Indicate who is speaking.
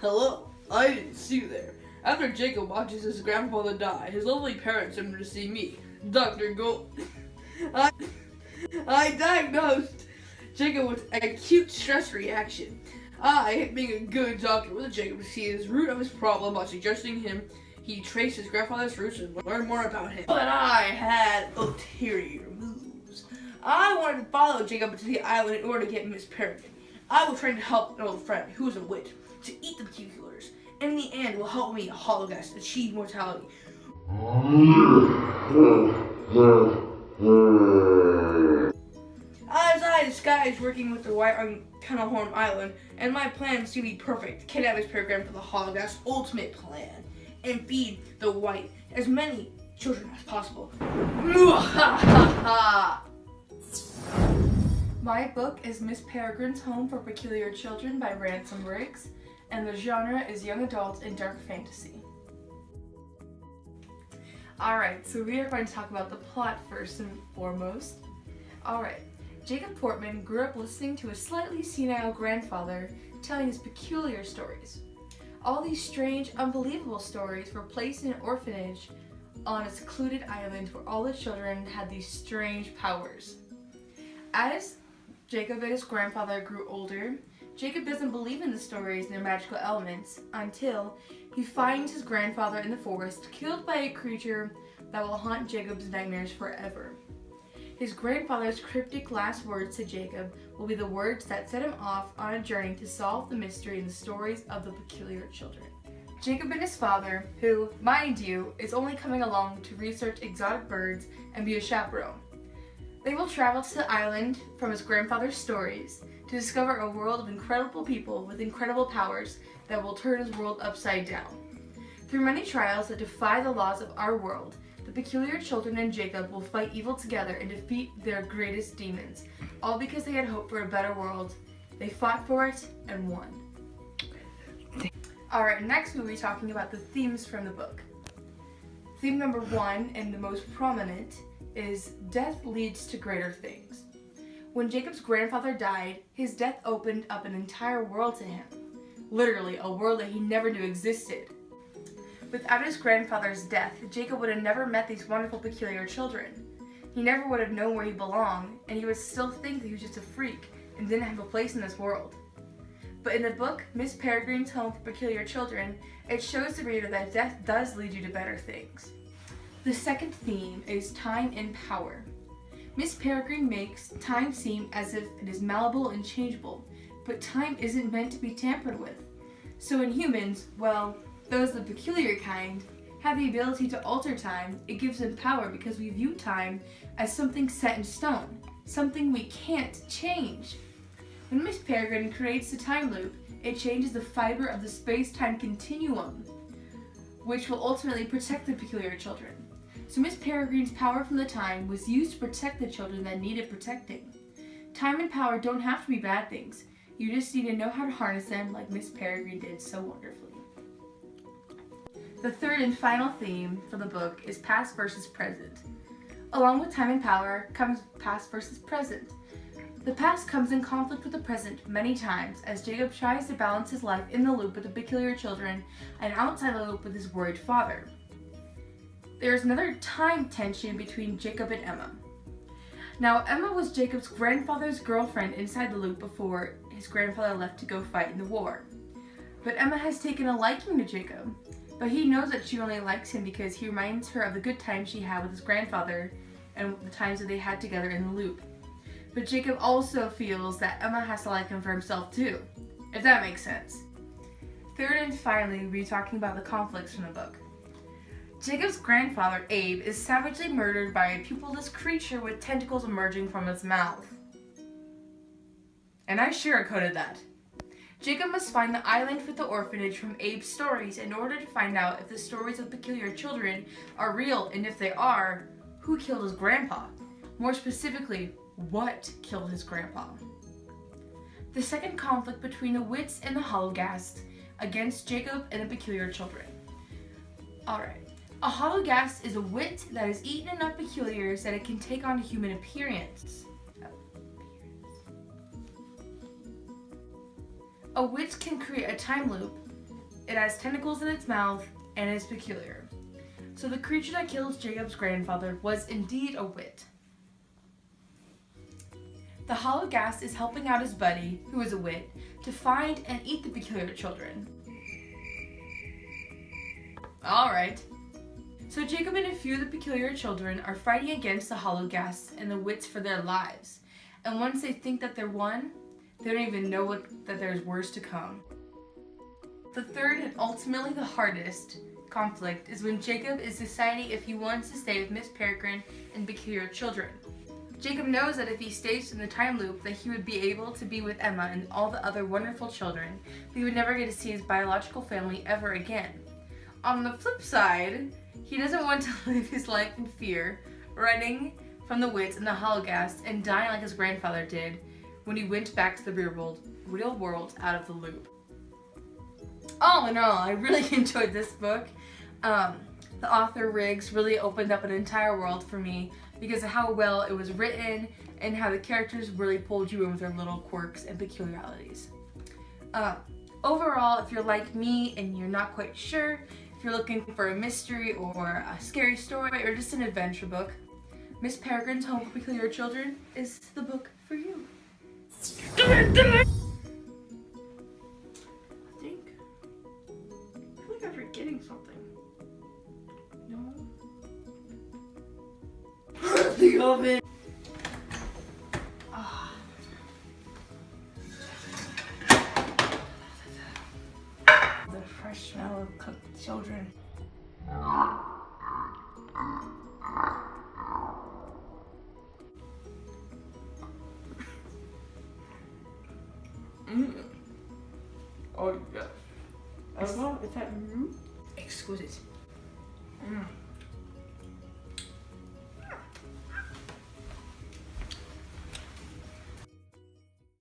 Speaker 1: Hello, I didn't see you there. After Jacob watches his grandfather die, his lovely parents send him to see me, Dr. Gold. I, I diagnosed Jacob with acute stress reaction. I, being a good doctor, wanted Jacob to see his root of his problem by suggesting he trace his grandfather's roots and learn more about him. But I had ulterior moves. I wanted to follow Jacob to the island in order to get Miss Peregrine. I was trying to help an old friend, who was a witch, to eat the peculiars, and in the end will help me, Hologuest, achieve mortality. As I disguised working with the White on Kennelhorn Island, and my plan seemed to be perfect, kidnap Miss Peregrine for the Hologuest's ultimate plan, and feed the White as many children as possible.
Speaker 2: My book is Miss Peregrine's Home for Peculiar Children by Ransom Riggs, and the genre is young adult and dark fantasy. Alright, so we are going to talk about the plot first and foremost. Alright, Jacob Portman grew up listening to a slightly senile grandfather telling his peculiar stories. All these strange, unbelievable stories were placed in an orphanage on a secluded island where all the children had these strange powers. As Jacob and his grandfather grew older, Jacob doesn't believe in the stories and their magical elements until he finds his grandfather in the forest, killed by a creature that will haunt Jacob's nightmares forever. His grandfather's cryptic last words to Jacob will be the words that set him off on a journey to solve the mystery in the stories of the peculiar children. Jacob and his father, who, mind you, is only coming along to research exotic birds and be a chaperone. They will travel to the island from his grandfather's stories to discover a world of incredible people with incredible powers that will turn his world upside down. Through many trials that defy the laws of our world, the peculiar children and Jacob will fight evil together and defeat their greatest demons, all because they had hoped for a better world. They fought for it and won. Alright, next we'll be talking about the themes from the book. Theme number 1, and the most prominent, is death leads to greater things. When Jacob's grandfather died, his death opened up an entire world to him. Literally, a world that he never knew existed. Without his grandfather's death, Jacob would have never met these wonderful peculiar children. He never would have known where he belonged, and he would still think that he was just a freak and didn't have a place in this world. But in the book, Miss Peregrine's Home for Peculiar Children, it shows the reader that death does lead you to better things. The second theme is time and power. Miss Peregrine makes time seem as if it is malleable and changeable, but time isn't meant to be tampered with. So in humans, well, those of the peculiar kind, have the ability to alter time. It gives them power because we view time as something set in stone, something we can't change. When Miss Peregrine creates the time loop, it changes the fiber of the space-time continuum, which will ultimately protect the peculiar children. So Miss Peregrine's power from the time was used to protect the children that needed protecting. Time and power don't have to be bad things. You just need to know how to harness them like Miss Peregrine did so wonderfully. The third and final theme for the book is past versus present. Along with time and power comes past versus present. The past comes in conflict with the present many times as Jacob tries to balance his life in the loop with the peculiar children and outside the loop with his worried father. There is another time tension between Jacob and Emma. Now, Emma was Jacob's grandfather's girlfriend inside the loop before his grandfather left to go fight in the war. But Emma has taken a liking to Jacob, but he knows that she only likes him because he reminds her of the good times she had with his grandfather and the times that they had together in the loop. But Jacob also feels that Emma has to like him for himself too, if that makes sense. Third and finally, we'll be talking about the conflicts from the book. Jacob's grandfather, Abe, is savagely murdered by a pupilless creature with tentacles emerging from its mouth. And I sugarcoated that. Jacob must find the island with the orphanage from Abe's stories in order to find out if the stories of peculiar children are real, and if they are, who killed his grandpa? More specifically, what killed his grandpa? The second conflict between the wits and the Hologuest against Jacob and the peculiar children. Alright. A Hologuest is a wit that has eaten enough peculiars that it can take on a human appearance. A wit can create a time loop It has tentacles in its mouth and is peculiar. So the creature that killed Jacob's grandfather was indeed a wit. The Hologhast is helping out his buddy, who is a wit, to find and eat the peculiar children. Alright. So Jacob and a few of the peculiar children are fighting against the Hologhast and the wits for their lives. And once they think that they're won, they don't even know that there's worse to come. The third and ultimately the hardest conflict is when Jacob is deciding if he wants to stay with Miss Peregrine and peculiar children. Jacob knows that if he stays in the time loop that he would be able to be with Emma and all the other wonderful children, but he would never get to see his biological family ever again. On the flip side, he doesn't want to live his life in fear, running from the wits and the Hologhast and dying like his grandfather did when he went back to the real world out of the loop. All in all, I really enjoyed this book. The author Riggs really opened up an entire world for me because of how well it was written and how the characters really pulled you in with their little quirks and peculiarities. Overall, if you're like me and you're not quite sure, if you're looking for a mystery or a scary story or just an adventure book, Miss Peregrine's Home for Peculiar Children is the book for you. I feel like I'm forgetting something. No. The oven. The fresh smell of cooked children. Oh yes. Is that exquisite?